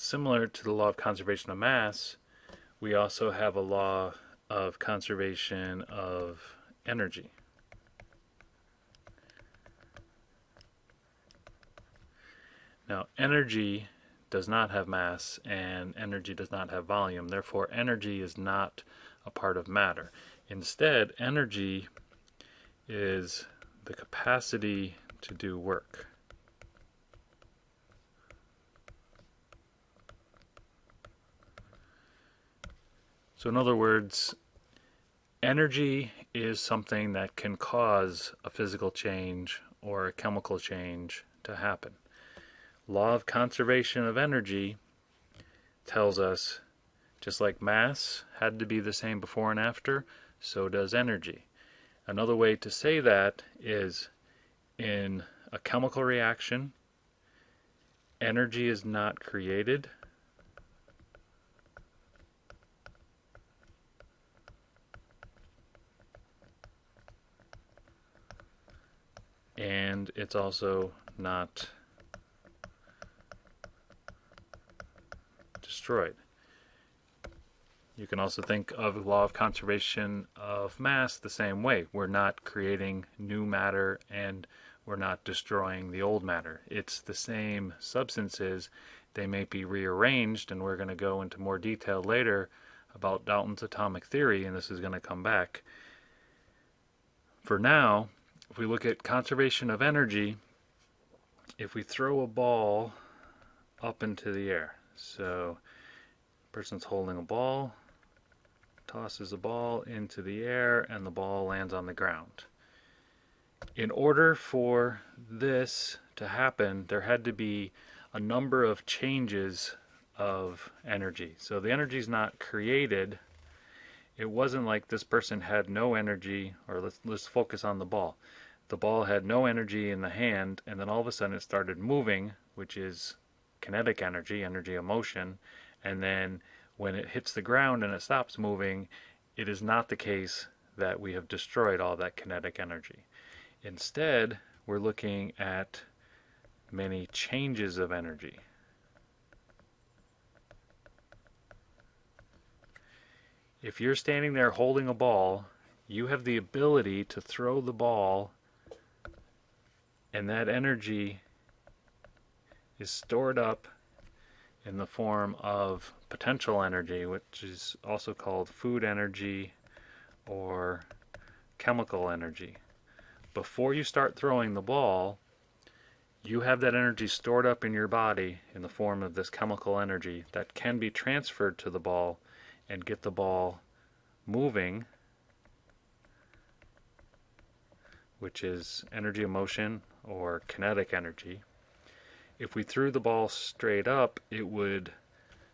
similar to the law of conservation of mass, we also have a law of conservation of energy. Now, energy does not have mass and energy does not have volume. Therefore, energy is not a part of matter. Instead, energy is the capacity to do work. So in other words, energy is something that can cause a physical change or a chemical change to happen. Law of conservation of energy tells us just like mass had to be the same before and after, so does energy. Another way to say that is in a chemical reaction, energy is not created, and it's also not destroyed. You can also think of the law of conservation of mass the same way. We're not creating new matter and we're not destroying the old matter. It's the same substances. They may be rearranged, and we're going to go into more detail later about Dalton's atomic theory, and this is going to come back. For now, if we look at conservation of energy, if we throw a ball up into the air, so a person's holding a ball, tosses a ball into the air, and the ball lands on the ground. In order for this to happen, there had to be a number of changes of energy. So the energy is not created. It wasn't like this person had no energy, or let's focus on the ball. The ball had no energy in the hand, and then all of a sudden it started moving, which is kinetic energy, energy of motion, and then when it hits the ground and it stops moving, it is not the case that we have destroyed all that kinetic energy. Instead, we're looking at many changes of energy. If you're standing there holding a ball, you have the ability to throw the ball, and that energy is stored up in the form of potential energy, which is also called food energy or chemical energy. Before you start throwing the ball, you have that energy stored up in your body in the form of this chemical energy that can be transferred to the ball and get the ball moving, which is energy of motion or kinetic energy. If we threw the ball straight up, it would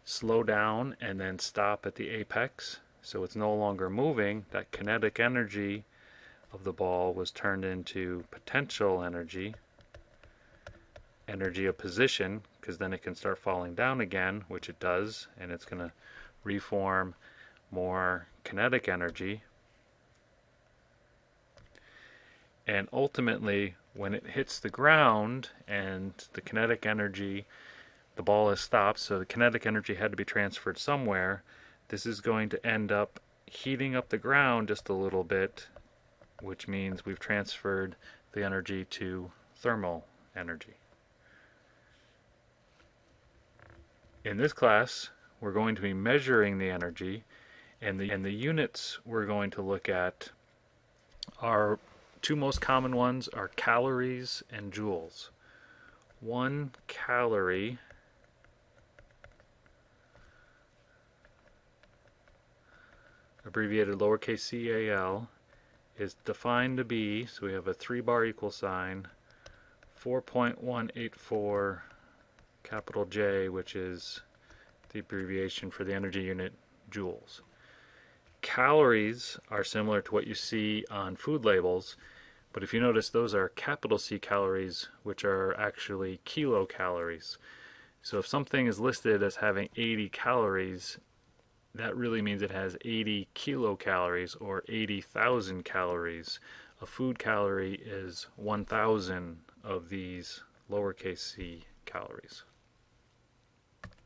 slow down and then stop at the apex, so it's no longer moving. That kinetic energy of the ball was turned into potential energy, energy of position, because then it can start falling down again, which it does, and it's going to reform more kinetic energy. And ultimately, when it hits the ground and the kinetic energy, the ball has stopped, so the kinetic energy had to be transferred somewhere. This is going to end up heating up the ground just a little bit, which means we've transferred the energy to thermal energy. In this class, we're going to be measuring the energy, and the units we're going to look at are two most common ones are calories and joules. 1 calorie abbreviated lowercase cal is defined to be, so we have a 3-bar equal sign, 4.184 capital J, which is the abbreviation for the energy unit joules. Calories are similar to what you see on food labels, but if you notice, those are capital C calories, which are actually kilocalories. So if something is listed as having 80 calories, that really means it has 80 kilocalories or 80,000 calories. A food calorie is 1,000 of these lowercase c calories.